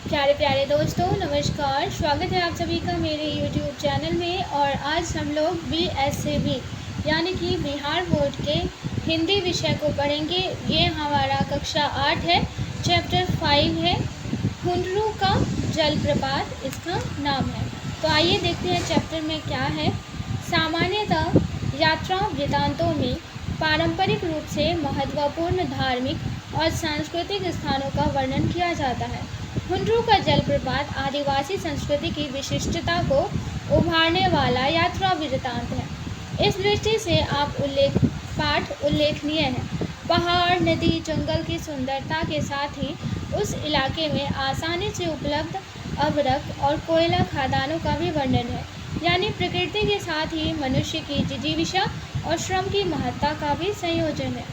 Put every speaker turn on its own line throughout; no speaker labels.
प्यारे प्यारे दोस्तों, नमस्कार। स्वागत है आप सभी का मेरे YouTube चैनल में। और आज हम लोग BSAB यानी कि बिहार बोर्ड के हिंदी विषय को पढ़ेंगे। ये हमारा कक्षा 8 है, चैप्टर 5 है, हुंडरू का जलप्रपात इसका नाम है। तो आइए देखते हैं चैप्टर में क्या है। सामान्यतः यात्रा वृत्तांतों में पारंपरिक रूप से महत्वपूर्ण धार्मिक और सांस्कृतिक स्थानों का वर्णन किया जाता है। हुंडरू का जलप्रपात आदिवासी संस्कृति की विशिष्टता को उभारने वाला यात्रा वृत्तांत है। इस दृष्टि से पाठ उल्लेखनीय है। पहाड़, नदी, जंगल की सुंदरता के साथ ही उस इलाके में आसानी से उपलब्ध अभ्रक और कोयला खदानों का भी वर्णन है। यानी प्रकृति के साथ ही मनुष्य की जिजीविषा और श्रम की महत्ता का भी संयोजन है।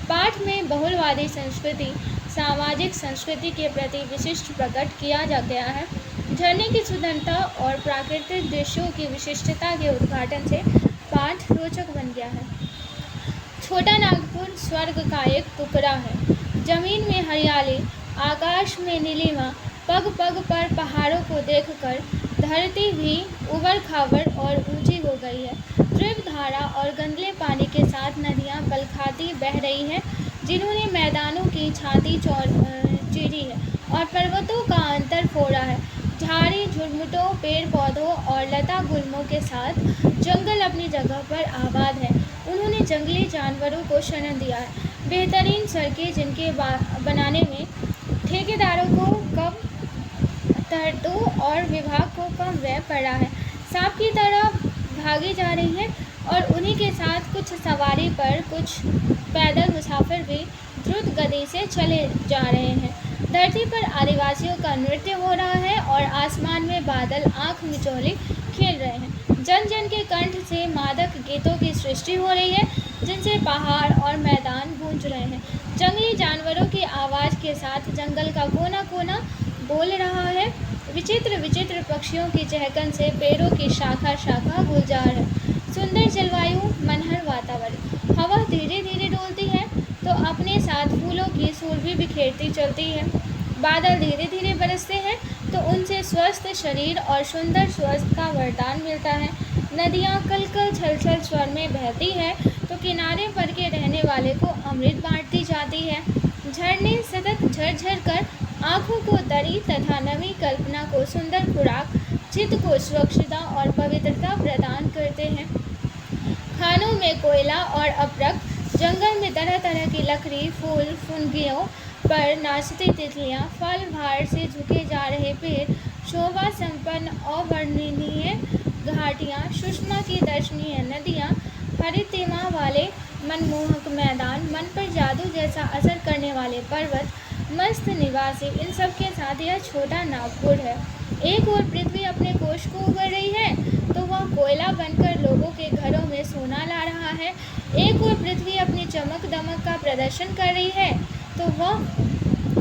पाठ में बहुलवादी संस्कृति, सामाजिक संस्कृति के प्रति विशिष्ट प्रकट किया जा गया है। झरने की सुंदरता और प्राकृतिक दृश्यों की विशिष्टता के उद्घाटन से पाठ रोचक बन गया है। छोटा नागपुर स्वर्ग का एक टुकड़ा है। जमीन में हरियाली, आकाश में नीलिमा, पग पग पर पहाड़ों को देखकर धरती भी उबड़ खाबड़ और ऊंची हो गई है। त्रिवधारा और गंदले पानी के साथ नदियां बलखाती बह रही हैं, जिन्होंने मैदानों की छाती चीरी है और पर्वतों का अंतर फोड़ा है। झाड़ी झुरमुटों, पेड़ पौधों और लता गुल्मों के साथ जंगल अपनी जगह पर आबाद है। उन्होंने जंगली जानवरों को शरण दिया है। बेहतरीन सड़कें जिनके बनाने में ठेकेदारों को कम तरतू और विभाग को कम व्यय पड़ा है, सांप की तरह भागी जा रही है। और उन्हीं के साथ कुछ सवारी पर कुछ पैदल मुसाफिर भी द्रुत गति से चले जा रहे हैं। धरती पर आदिवासियों का नृत्य हो रहा है और आसमान में बादल आंख मिचौली खेल रहे हैं। जन जन के कंठ से मादक गीतों की सृष्टि हो रही है, जिनसे पहाड़ और मैदान गूंज रहे हैं। जंगली जानवरों की आवाज़ के साथ जंगल का कोना कोना बोल रहा है। विचित्र विचित्र पक्षियों की चहकन से पेड़ों की शाखा शाखा गुलजार है। सुंदर जलवायु, मनहर वातावरण। हवा धीरे धीरे डोलती है तो अपने साथ फूलों की सूर भी बिखेरती चलती है। बादल धीरे धीरे बरसते हैं तो उनसे स्वस्थ शरीर और सुंदर स्वास्थ्य का वरदान मिलता है। नदियाँ कल कल छल छल स्वर में बहती है तो किनारे पर के रहने वाले को अमृत बांटती जाती है। झरने सतत झरझर कर आँखों को तरी तथा नवी कल्पना को सुंदर खुराक, चित्त को सुरक्षिता और पवित्रता प्रदान करते हैं। खानों में कोयला और अभ्रक, जंगल में तरह तरह की लकड़ी, फूल फुनगियों पर नाचती तितलियाँ, फल भार से झुके जा रहे पेड़, शोभा संपन्न अवर्णनीय घाटियाँ, सुषमा की दर्शनीय नदियाँ, हरितिमा वाले मनमोहक मैदान, मन पर जादू जैसा असर करने वाले पर्वत, मस्त निवासी, इन सब के साथ यह छोटा नागपुर है। एक ओर पृथ्वी अपने कोष को उगल रही है तो वह कोयला बनकर लोगों के घरों में सोना ला रहा है। एक ओर पृथ्वी अपनी चमक दमक का प्रदर्शन कर रही है तो वह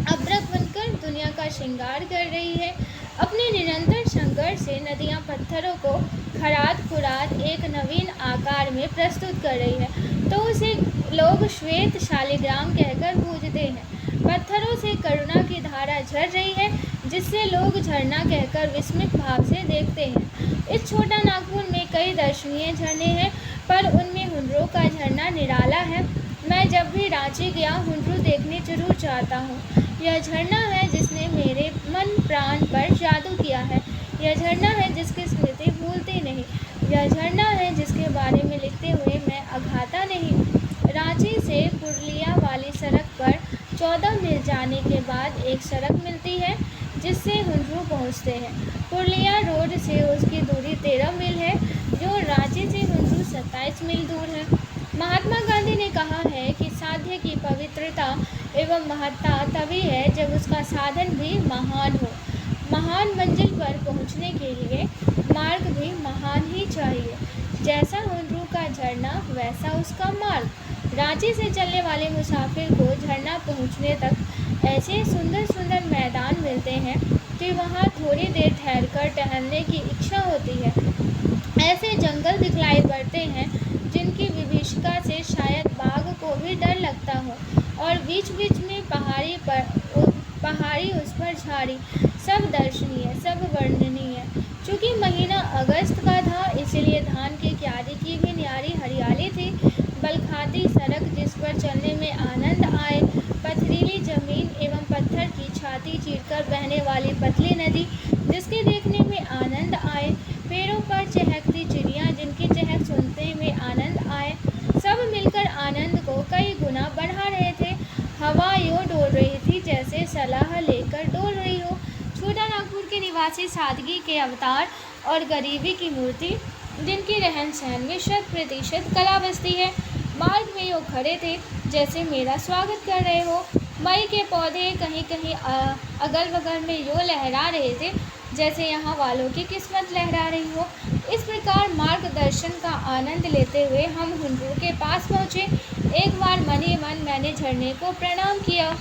अभ्रक बनकर दुनिया का श्रृंगार कर रही है। अपने निरंतर संघर्ष से नदियां पत्थरों को खराद खुराद एक नवीन आकार में प्रस्तुत कर रही है तो उसे लोग श्वेत शालिग्राम कहकर पूजते हैं। पत्थरों से करुणा की धारा झर रही है, जिससे लोग झरना कहकर विस्मित भाव से देखते हैं। इस छोटा नागपुर में कई दर्शनीय झरने हैं, पर उनमें हुंडरू का झरना निराला है। मैं जब भी रांची गया हुंडरू देखने जरूर चाहता हूँ। यह झरना है जिसने मेरे मन प्राण पर जादू किया है। यह झरना है जिसकी स्मृति भूलती नहीं। यह झरना है जिसके बारे में लिखते हुए मैं अघाता नहीं। रांची से पुरुलिया वाली सड़क पर 14 मील जाने के बाद एक सड़क मिलती है जिससे हुंडरू पहुंचते हैं। पुरुलिया रोड से उसकी दूरी 13 मील है, जो रांची से हुंडरू 27 मील दूर है। महात्मा गांधी ने कहा है कि साध्य की पवित्रता एवं महत्ता तभी है जब उसका साधन भी महान हो। महान मंजिल पर पहुंचने के लिए मार्ग भी महान ही चाहिए। जैसा हुंडरू का झरना वैसा उसका मार्ग। रांची से चलने वाले मुसाफिर को झरना पहुंचने तक ऐसे सुंदर सुंदर मैदान मिलते हैं कि वहां थोड़ी देर ठहरकर टहलने की इच्छा होती है। ऐसे जंगल दिखलाई पड़ते हैं जिनकी विभीषिका से शायद बाघ को भी डर लगता हो, और बीच बीच में पहाड़ी उस पर झाड़ी, सब दर्शनीय, सब वर्णनीय। चूँकि महीना अगस्त का था, इसलिए धान की क्यारी की भी न्यारी हरियाली थी। बलखाती सड़क जिस पर चलने में आनंद आए, पथरीली जमीन एवं पत्थर की छाती चीरकर बहने वाली पतली नदी जिसके देखने में आनंद आए, पेड़ों पर चहकती चिड़ियाँ जिनकी चहक सुनने में आनंद आए, सब मिलकर आनंद को कई गुना बढ़ा रहे थे। हवा यूँ डोल रही थी जैसे सलाह लेकर डोल रही हो। छोटा नागपुर के निवासी सादगी के अवतार और गरीबी की मूर्ति, जिनकी रहन सहन में 100% कला बसती है, मार्ग में यूँ खड़े थे जैसे मेरा स्वागत कर रहे हो। मई के पौधे कहीं कहीं अगल बगल में यूँ लहरा रहे थे जैसे यहाँ वालों की किस्मत लहरा रही हो। इस प्रकार मार्गदर्शन का आनंद लेते हुए हम हुंजरू के पास पहुँचे। एक बार मन ही मन मैंने झरने को प्रणाम किया।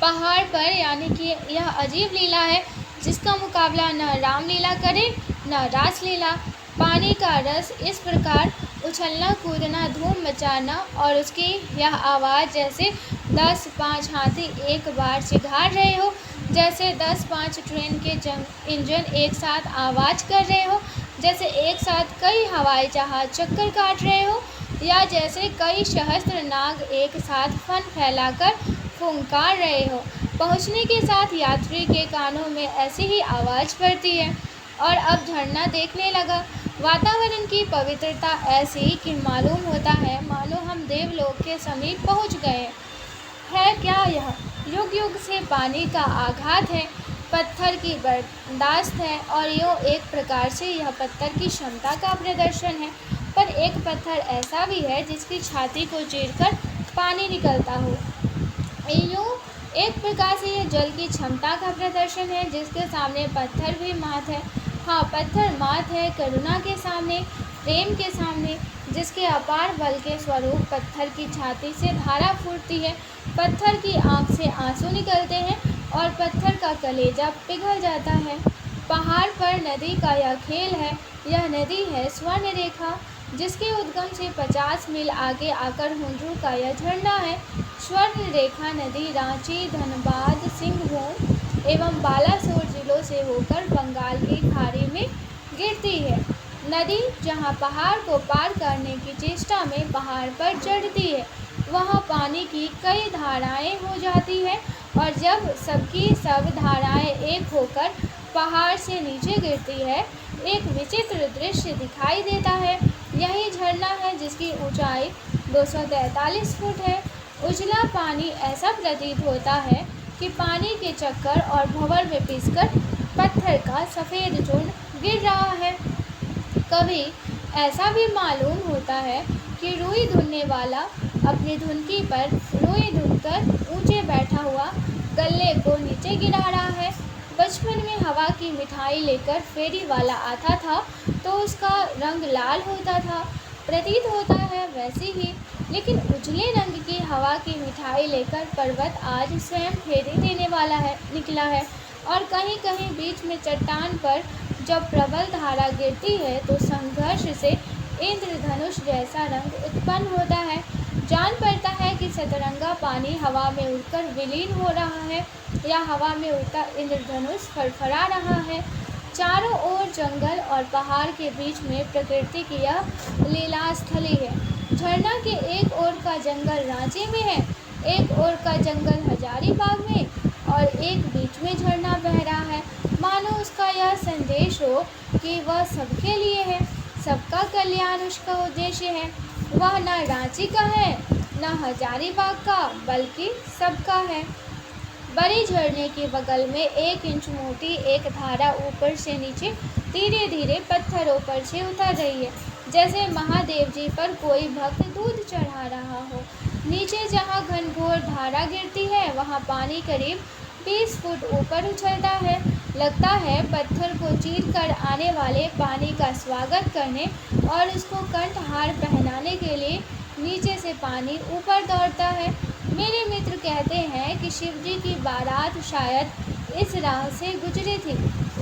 पहाड़ पर यानी कि यह अजीब लीला है जिसका मुकाबला न रामलीला करे न रासलीला। पानी का रस इस प्रकार उछलना कूदना धूम मचाना और उसकी यह आवाज़ जैसे 10-5 हाथी एक बार चिघाड़ रहे हो, जैसे 10-5 ट्रेन के इंजन एक साथ आवाज़ कर रहे हो, जैसे एक साथ कई हवाई जहाज चक्कर काट रहे हो, या जैसे कई सहस्त्र नाग एक साथ फन फैलाकर फुंकार रहे हो। पहुंचने के साथ यात्री के कानों में ऐसी ही आवाज़ पड़ती है। और अब झरना देखने लगा। वातावरण की पवित्रता ऐसी कि मालूम होता है मानो हम देवलोक के समीप पहुंच गए। है क्या यह? युग युग से पानी का आघात है, पत्थर की बर्दाश्त है, और यूँ एक प्रकार से यह पत्थर की क्षमता का प्रदर्शन है। पर एक पत्थर ऐसा भी है जिसकी छाती को चीरकर पानी निकलता हो। यूँ एक प्रकार से यह जल की क्षमता का प्रदर्शन है जिसके सामने पत्थर भी मात है। हाँ, पत्थर मात है करुणा के सामने, प्रेम के सामने, जिसके अपार बल के स्वरूप पत्थर की छाती से धारा फूटती है, पत्थर की आँख से आंसू निकलते हैं और पत्थर का कलेजा पिघल जाता है। पहाड़ पर नदी का यह खेल है। यह नदी है स्वर्ण रेखा, जिसके उद्गम से 50 मील आगे आकर हुंजरू का यह झरना है। स्वर्ण रेखा नदी रांची, धनबाद, सिंहभूम एवं बालासोर जिलों से होकर बंगाल की खाड़ी में गिरती है। नदी जहाँ पहाड़ को पार करने की चेष्टा में पहाड़ पर चढ़ती है, वहाँ पानी की कई धाराएं हो जाती है, और जब सबकी सब धाराएं एक होकर पहाड़ से नीचे गिरती है, एक विचित्र दृश्य दिखाई देता है। यही झरना है जिसकी ऊंचाई 243 फुट है। उजला पानी ऐसा प्रतीत होता है कि पानी के चक्कर और भंवर में पिसकर पत्थर का सफ़ेद झुंड गिर रहा है। कभी ऐसा भी मालूम होता है कि रुई धुनने वाला अपनी धुनकी पर रुई धुनकर ऊंचे बैठा हुआ गल्ले को नीचे गिरा रहा है। बचपन में हवा की मिठाई लेकर फेरी वाला आता था तो उसका रंग लाल होता था, प्रतीत होता है वैसे ही। लेकिन उजले रंग की हवा की मिठाई लेकर पर्वत आज स्वयं फेरी देने वाला निकला है, और कहीं कहीं बीच में चट्टान पर जब प्रबल धारा गिरती है तो संघर्ष से इंद्रधनुष जैसा रंग उत्पन्न होता है। जान पड़ता है कि सतरंगा पानी हवा में उड़कर विलीन हो रहा है, या हवा में उड़ता इंद्रधनुष फड़फड़ा रहा है। चारों ओर जंगल और पहाड़ के बीच में प्रकृति की यह लीलास्थली है। झरना के एक ओर का जंगल रांची में है, एक ओर का जंगल हजारीबाग में, और एक बीच में झरना बह रहा है। मानो उसका यह संदेश हो कि वह सबके लिए है, सबका कल्याण उसका उद्देश्य है। वह न रांची का है न हजारीबाग का, बल्कि सबका है। बड़े झरने के बगल में 1 इंच मोटी एक धारा ऊपर से नीचे धीरे धीरे पत्थरों पर से उतर रही है, जैसे महादेव जी पर कोई भक्त दूध चढ़ा रहा हो। नीचे जहाँ घनघोर धारा गिरती है वहाँ पानी करीब 20 फुट ऊपर उछलता है। लगता है पत्थर को चीर कर आने वाले पानी का स्वागत करने और उसको कंठहार पहनाने के लिए नीचे से पानी ऊपर दौड़ता है। मेरे मित्र कहते हैं कि शिवजी की बारात शायद इस राह से गुजरी थी।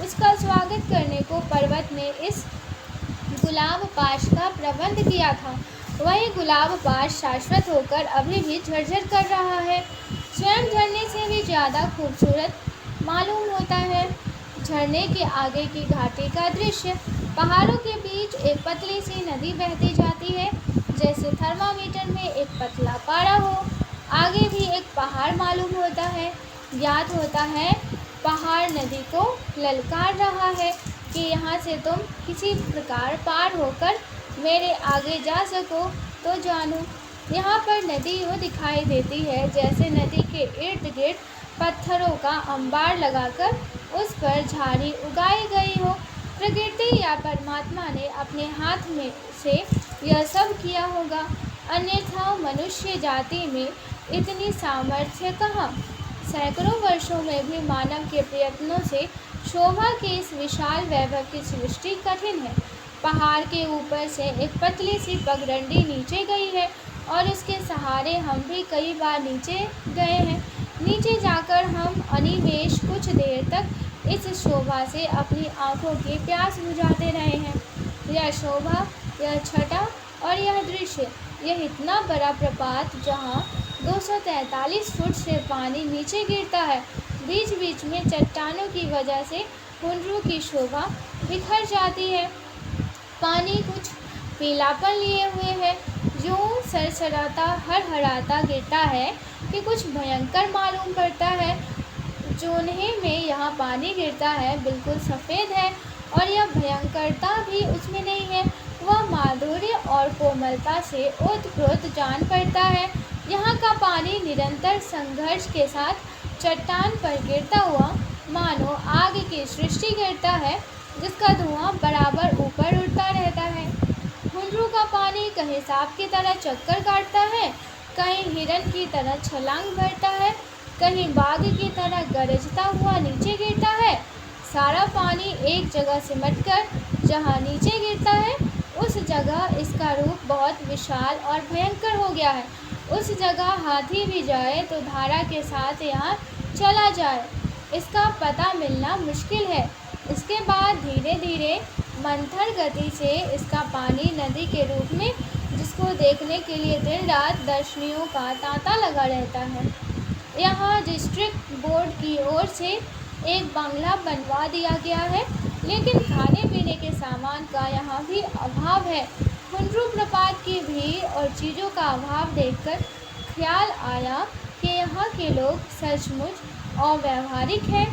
उसका स्वागत करने को पर्वत ने इस गुलाब पाश का प्रबंध किया था। वही गुलाब पाश शाश्वत होकर अभी भी झरझर कर रहा है। स्वयं झरने से भी ज़्यादा खूबसूरत मालूम होता है। झरने के आगे की घाटी का दृश्य, पहाड़ों के बीच एक पतली सी नदी बहती जाती है, जैसे थर्मामीटर में एक पतला पारा हो। आगे भी एक पहाड़ मालूम होता है। याद होता है पहाड़ नदी को ललकार रहा है कि यहाँ से तुम किसी प्रकार पार होकर मेरे आगे जा सको तो जानो। यहाँ पर नदी यूँ दिखाई देती है जैसे नदी के इर्द गिर्द पत्थरों का अंबार लगाकर उस पर झाड़ी उगाई गई हो। प्रकृति या परमात्मा ने अपने हाथ में से यह सब किया होगा, अन्यथा मनुष्य जाति में इतनी सामर्थ्य कहाँ। सैकड़ों वर्षों में भी मानव के प्रयत्नों से शोभा के इस विशाल वैभव की सृष्टि कठिन है। पहाड़ के ऊपर से एक पतली सी पगडंडी नीचे गई है और इसके सहारे हम भी कई बार नीचे गए हैं। नीचे जाकर हम अनिमेष कुछ देर तक इस शोभा से अपनी आँखों की प्यास बुझाते रहे हैं। यह शोभा, यह छटा और यह दृश्य, यह इतना बड़ा प्रपात जहाँ 243 फुट से पानी नीचे गिरता है। बीच बीच में चट्टानों की वजह से हुंड्रू की शोभा बिखर जाती है। पानी कुछ पीलापन लिए हुए है, जो सरसराता हरहराता गिरता है कि कुछ भयंकर मालूम पड़ता है। जोन्हे में यहाँ पानी गिरता है बिल्कुल सफ़ेद है और यह भयंकरता भी उसमें नहीं है, वह माधुर्य और कोमलता से ओतप्रोत जान पड़ता है। यहाँ का पानी निरंतर संघर्ष के साथ चट्टान पर गिरता हुआ मानो आग की सृष्टि गिरता है, जिसका धुआं बराबर ऊपर उठता रहता है। हुंड्रू का पानी कहीं सांप की तरह चक्कर काटता है, कहीं हिरन की तरह छलांग भरता है, कहीं बाघ की तरह गरजता हुआ नीचे गिरता है। सारा पानी एक जगह सिमटकर जहाँ नीचे गिरता है, उस जगह इसका रूप बहुत विशाल और भयंकर हो गया है। उस जगह हाथी भी जाए तो धारा के साथ यहाँ चला जाए, इसका पता मिलना मुश्किल है। इसके बाद धीरे धीरे मंथर गति से इसका पानी नदी के रूप में, जिसको देखने के लिए दिन रात दर्शनियों का तांता लगा रहता है। यहाँ डिस्ट्रिक्ट बोर्ड की ओर से एक बंगला बनवा दिया गया है, लेकिन खाने पीने के सामान का यहाँ भी अभाव है। हुंड्रू प्रपात की भीड़ और चीज़ों का अभाव देखकर ख्याल आया कि यहाँ के लोग सचमुच अव्यावहारिक हैं।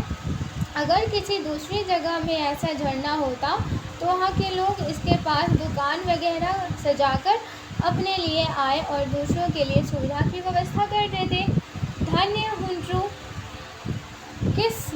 अगर किसी दूसरी जगह में ऐसा झरना होता तो वहाँ के लोग इसके पास दुकान वगैरह सजाकर अपने लिए आए और दूसरों के लिए सुविधा की व्यवस्था कर देते। धन्य हुंड्रू, किस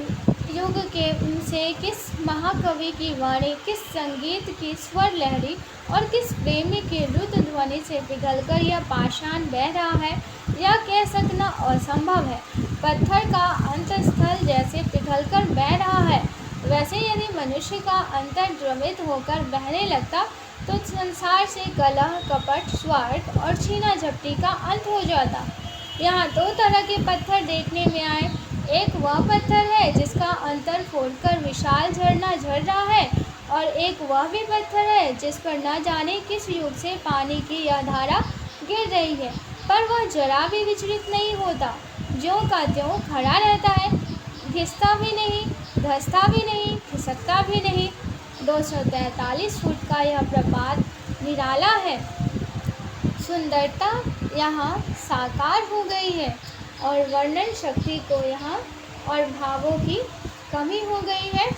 युग के से किस महाकवि की वाणी, किस संगीत की स्वर लहरी और किस प्रेमी के रुद्र ध्वनि से पिघलकर यह पाषाण बह रहा है, यह कह सकना असंभव है। पत्थर का अंतस्थल जैसे पिघलकर बह रहा है, वैसे यदि मनुष्य का अंतर द्रवित होकर बहने लगता तो संसार से कलह, कपट, स्वार्थ और छीना झपटी का अंत हो जाता। यहाँ दो तरह के पत्थर देखने में आए। एक वह पत्थर है जिसका अंतर फोड़कर विशाल झरना झर रहा है, और एक वह भी पत्थर है जिस पर न जाने किस युग से पानी की यह धारा गिर रही है, पर वह जरा भी विचलित नहीं होता, ज्यों का त्यों खड़ा रहता है, घिसता भी नहीं, धंसता भी नहीं, खिसकता भी नहीं। 243 फुट का यह प्रपात निराला है। सुंदरता यहाँ साकार हो गई है और वर्णन शक्ति को यहाँ और भावों की कमी हो गई है।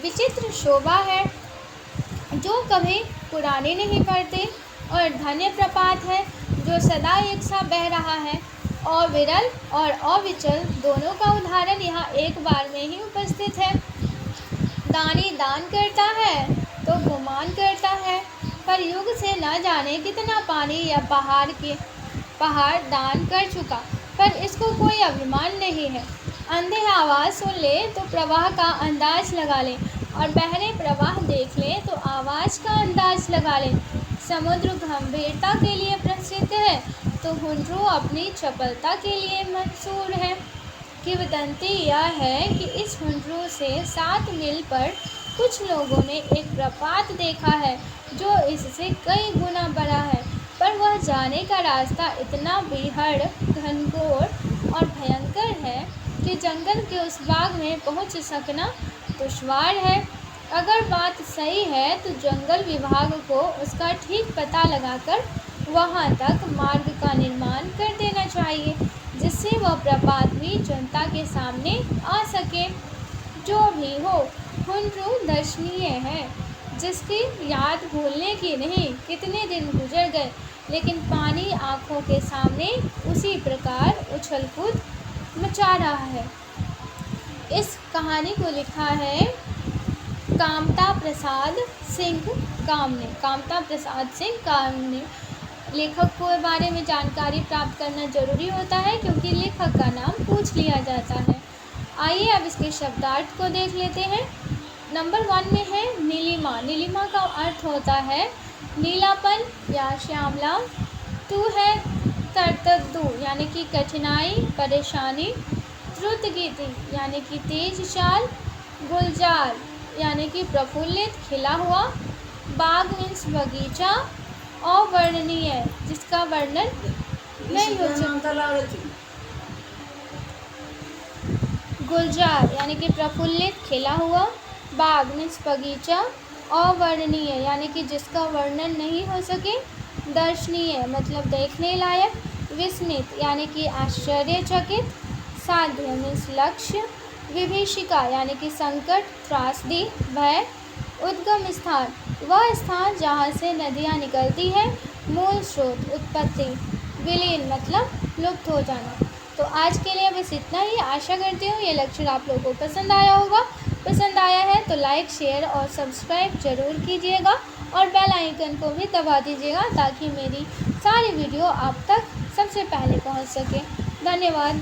विचित्र शोभा है जो कभी पुराने नहीं पड़ते, और धन्य प्रपात है जो सदा एक सा बह रहा है। अविरल और अविचल दोनों का उदाहरण यहाँ एक बार में ही उपस्थित है। दानी दान करता है तो गुमान करता है, पर युग से न जाने कितना पानी या पहाड़ दान कर चुका, पर इसको कोई अभिमान नहीं है। अंधे आवाज़ सुन ले तो प्रवाह का अंदाज लगा ले, और बहरे प्रवाह देख ले तो आवाज़ का अंदाज लगा ले। समुद्र गंभीरता के लिए प्रसिद्ध है तो हुंड्रू अपनी चपलता के लिए मशहूर है। किंवदंती यह है कि इस हुंड्रू से 7 मील पर कुछ लोगों ने एक प्रपात देखा है जो इससे कई गुना बड़ा है, पर वह जाने का रास्ता इतना बीहड़, घनघोर और भयंकर है कि जंगल के उस बाग में पहुंच सकना दुश्वार है। अगर बात सही है तो जंगल विभाग को उसका ठीक पता लगाकर वहां तक मार्ग का निर्माण कर देना चाहिए, जिससे वह प्रपात भी जनता के सामने आ सके। जो भी हो, हुन्ड्रू दर्शनीय है, जिसकी याद भूलने की नहीं। कितने दिन गुजर गए, लेकिन पानी आंखों के सामने उसी प्रकार उछल कूद मचा रहा है। इस कहानी को लिखा है कामता प्रसाद सिंह काम ने। कामता प्रसाद सिंह काम ने। लेखक के बारे में जानकारी प्राप्त करना जरूरी होता है, क्योंकि लेखक का नाम पूछ लिया जाता है। आइए अब इसके शब्दार्थ को देख लेते हैं। नंबर 1 में है नीलिमा। नीलिमा का अर्थ होता है नीलापन या श्यामला। 2 है तरतद्दु यानी कि कठिनाई, परेशानी। द्रुत गति यानी कि तेज चाल। गुलजार यानी कि प्रफुल्लित, खिला हुआ। बाग मीन्स बगीचा। अवर्णनीय जिसका वर्णन नहीं हो सकता। गुलजार यानी कि प्रफुल्लित, खिला हुआ। बाग मीन्स बगीचा। अवर्णनीय यानी कि जिसका वर्णन नहीं हो सके। दर्शनीय मतलब देखने लायक। विस्मित यानी कि आश्चर्यचकित। साध्य मीन्स लक्ष्य। विभीषिका यानी कि संकट, त्रासदी, भय। उद्गम स्थान वह स्थान जहाँ से नदियाँ निकलती हैं। मूल स्रोत, उत्पत्ति। विलीन मतलब लुप्त हो जाना। तो आज के लिए बस इतना ही। आशा करती हूँ ये लेक्चर आप लोगों को पसंद आया होगा। पसंद आया है तो लाइक, शेयर और सब्सक्राइब ज़रूर कीजिएगा, और बेल आइकन को भी दबा दीजिएगा, ताकि मेरी सारी वीडियो आप तक सबसे पहले पहुँच सके। धन्यवाद।